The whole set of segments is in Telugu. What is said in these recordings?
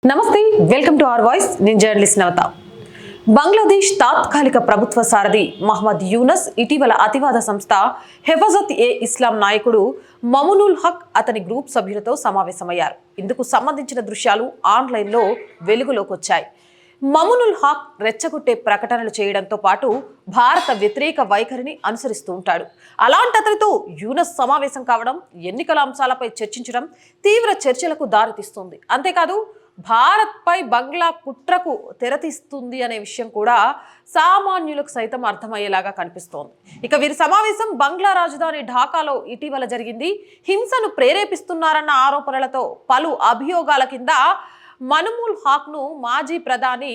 నమస్తే, వెల్కమ్ టు అవర్ వాయిస్. నేను జర్నలిస్ట్ నవత. బంగ్లాదేశ్ తాత్కాలిక ప్రభుత్వ సారథి మహమ్మద్ యూనస్ ఇటీవల అతివాద సంస్థ హెఫాజత్ ఏ ఇస్లాం నాయకుడు మమునుల్ హక్ అతని గ్రూప్ సభ్యులతో సమావేశమయ్యారు. ఇందుకు సంబంధించిన దృశ్యాలు ఆన్లైన్లో వెలుగులోకి వచ్చాయి. మమునుల్ హక్ రెచ్చగొట్టే ప్రకటనలు చేయడంతో పాటు భారత వ్యతిరేక వైఖరిని అనుసరిస్తూ ఉంటాడు. అలాంటి అతనితో యూనస్ సమావేశం కావడం, ఎన్నికల అంశాలపై చర్చించడం తీవ్ర చర్చలకు దారితీస్తుంది. అంతేకాదు భారత్పై బంగ్లా కుట్రకు తెరతీస్తుంది అనే విషయం కూడా సామాన్యులకు సైతం అర్థమయ్యేలాగా కనిపిస్తోంది. ఇక వీరి సమావేశం బంగ్లా రాజధాని ఢాకాలో ఇటీవల జరిగింది. హింసను ప్రేరేపిస్తున్నారన్న ఆరోపణలతో పలు అభియోగాల కింద మనుముల్ హాక్ను మాజీ ప్రధాని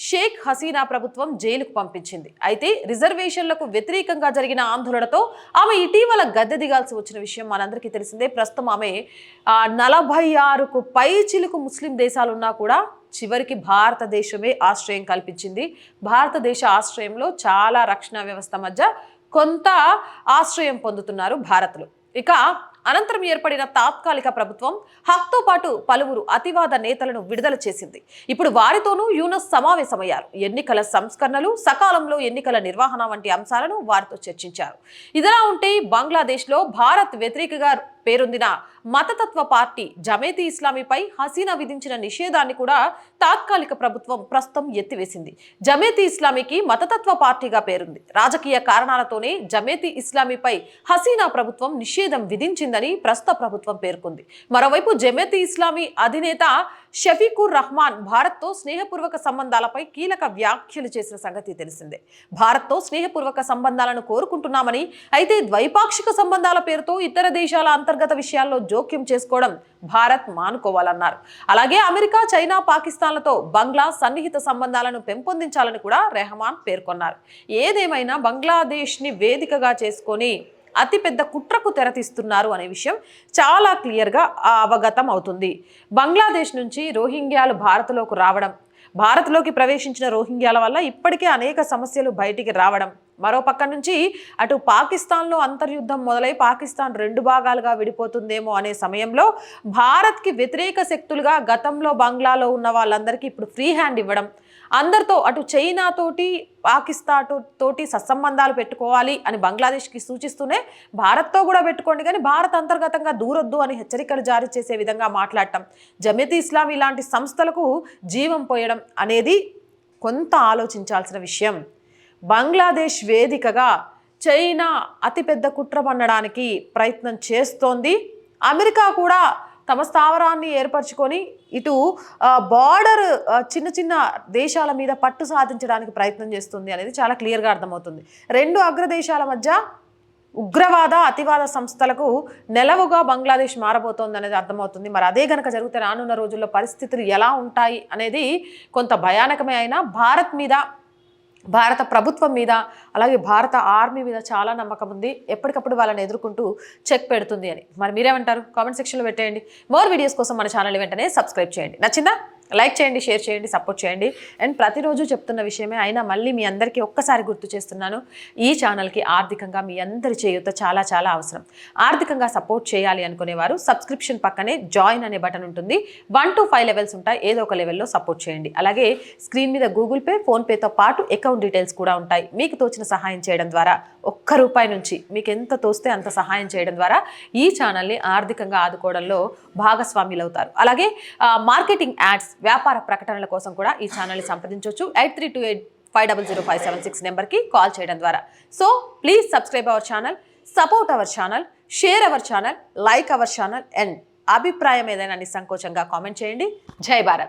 షేక్ హసీనా ప్రభుత్వం జైలుకు పంపించింది. అయితే రిజర్వేషన్లకు వ్యతిరేకంగా జరిగిన ఆందోళనతో ఆమె ఇటీవల గద్దె దిగాల్సి వచ్చిన విషయం మనందరికీ తెలిసిందే. ప్రస్తుతం ఆమె 46కు పై చిలుకు ముస్లిం దేశాలున్నా కూడా చివరికి భారతదేశమే ఆశ్రయం కల్పించింది. భారతదేశ ఆశ్రయంలో చాలా రక్షణ వ్యవస్థ మధ్య కొంత ఆశ్రయం పొందుతున్నారు భారత్లో. ఇక అనంతరం ఏర్పడిన తాత్కాలిక ప్రభుత్వం హక్తో పాటు పలువురు అతివాద నేతలను విడుదల చేసింది. ఇప్పుడు వారితోనూ యూనస్ సమావేశమయ్యారు. ఎన్నికల సంస్కరణలు, సకాలంలో ఎన్నికల నిర్వహణ వంటి అంశాలను వారితో చర్చించారు. ఇదిలా ఉంటే బంగ్లాదేశ్లో భారత్ వ్యతిరేకగా పేరొందిన మతతత్వ పార్టీ జమేతీ ఇస్లామీపై హసీనా విధించిన నిషేధాన్ని కూడా తాత్కాలిక ప్రభుత్వం ప్రస్తుతం ఎత్తివేసింది. జమేతీ ఇస్లామీకి మతతత్వ పార్టీగా పేరుంది. రాజకీయ కారణాలతోనే జమేతీ ఇస్లామీపై హసీనా ప్రభుత్వం నిషేధం విధించిందని ప్రస్తుత ప్రభుత్వం పేర్కొంది. మరోవైపు జమేతీ ఇస్లామీ అధినేత షఫీకుర్ రహమాన్ భారత్తో స్నేహపూర్వక సంబంధాలపై కీలక వ్యాఖ్యలు చేసిన సంగతి తెలిసిందే. భారత్తో స్నేహపూర్వక సంబంధాలను కోరుకుంటున్నామని, అయితే ద్వైపాక్షిక సంబంధాల పేరుతో ఇతర దేశాల అంతర్గత విషయాల్లో జోక్యం చేసుకోవడం భారత్ మానుకోవాలన్నారు. అలాగే అమెరికా, చైనా, పాకిస్తాన్లతో బంగ్లా సన్నిహిత సంబంధాలను పెంపొందించాలని కూడా రెహమాన్ పేర్కొన్నారు. ఏదేమైనా బంగ్లాదేశ్ని వేదికగా చేసుకొని అతిపెద్ద కుట్రకు తెరతీస్తున్నారు అనే విషయం చాలా క్లియర్గా అవగతం అవుతుంది. బంగ్లాదేశ్ నుంచి రోహింగ్యాలు భారత్లోకి రావడం, భారత్లోకి ప్రవేశించిన రోహింగ్యాల వల్ల ఇప్పటికే అనేక సమస్యలు బయటికి రావడం, మరో పక్క నుంచి అటు పాకిస్తాన్లో అంతర్యుద్ధం మొదలై పాకిస్తాన్ 2 భాగాలుగా విడిపోతుందేమో అనే సమయంలో భారత్కి వ్యతిరేక శక్తులుగా గతంలో బంగ్లాలో ఉన్న వాళ్ళందరికీ ఇప్పుడు ఫ్రీ హ్యాండ్ ఇవ్వడం, అందరితో అటు చైనా తోటి, పాకిస్తాన్ తోటి సత్సంబంధాలు పెట్టుకోవాలి అని బంగ్లాదేశ్కి సూచిస్తూనే భారత్తో కూడా పెట్టుకోండి కానీ భారత్ అంతర్గతంగా దూరొద్దు అని హెచ్చరికలు జారీ చేసే విధంగా మాట్లాడటం, జమేతీ ఇస్లామీ లాంటి సంస్థలకు జీవం పోయడం అనేది కొంత ఆలోచించాల్సిన విషయం. బంగ్లాదేశ్ వేదికగా చైనా అతిపెద్ద కుట్ర పన్నడానికి ప్రయత్నం చేస్తోంది. అమెరికా కూడా తమ స్థావరాన్ని ఏర్పరచుకొని ఇటు బార్డర్ చిన్న చిన్న దేశాల మీద పట్టు సాధించడానికి ప్రయత్నం చేస్తుంది అనేది చాలా క్లియర్గా అర్థమవుతుంది. 2 అగ్రదేశాల మధ్య ఉగ్రవాద, అతివాద సంస్థలకు నెలవుగా బంగ్లాదేశ్ మారబోతోంది అనేది అర్థమవుతుంది. మరి అదే గనక జరిగితే రానున్న రోజుల్లో పరిస్థితులు ఎలా ఉంటాయి అనేది కొంత భయానకమే. అయినా భారత్ మీద, భారత ప్రభుత్వం మీద, అలాగే భారత ఆర్మీ మీద చాలా నమ్మకం ఉంది. ఎప్పటికప్పుడు వాళ్ళని ఎదుర్కొంటూ చెక్ పెడుతుంది అని. మరి మీరేమంటారు? కామెంట్ సెక్షన్లో పెట్టేయండి. మోర్ వీడియోస్ కోసం మన ఛానల్ వెంటనే సబ్స్క్రైబ్ చేయండి. నచ్చిందా? లైక్ చేయండి, షేర్ చేయండి, సపోర్ట్ చేయండి. అండ్ ప్రతిరోజు చెప్తున్న విషయమే అయినా మళ్ళీ మీ అందరికీ ఒక్కసారి గుర్తు చేస్తున్నాను, ఈ ఛానల్కి ఆర్థికంగా మీ అందరి చేయూత చాలా చాలా అవసరం. ఆర్థికంగా సపోర్ట్ చేయాలి అనుకునేవారు సబ్స్క్రిప్షన్ పక్కనే జాయిన్ అనే బటన్ ఉంటుంది. 1 to 5 లెవెల్స్ ఉంటాయి. ఏదో ఒక లెవెల్లో సపోర్ట్ చేయండి. అలాగే స్క్రీన్ మీద గూగుల్ పే, ఫోన్పేతో పాటు అకౌంట్ డీటెయిల్స్ కూడా ఉంటాయి. మీకు తోచిన సహాయం చేయడం ద్వారా, ₹1 నుంచి మీకు ఎంత తోస్తే అంత సహాయం చేయడం ద్వారా ఈ ఛానల్ని ఆర్థికంగా ఆదుకోవడంలో భాగస్వామ్యులు అవుతారు. అలాగే మార్కెటింగ్ యాడ్స్, వ్యాపార ప్రకటనల కోసం కూడా ఈ ఛానల్ని సంప్రదించవచ్చు. 8328500576 నెంబర్కి కాల్ చేయడం ద్వారా. So please subscribe our channel, support our channel, share our channel, like our channel. And అభిప్రాయం ఏదైనా నిస్సంకోచంగా కామెంట్ చేయండి. జై భారత్.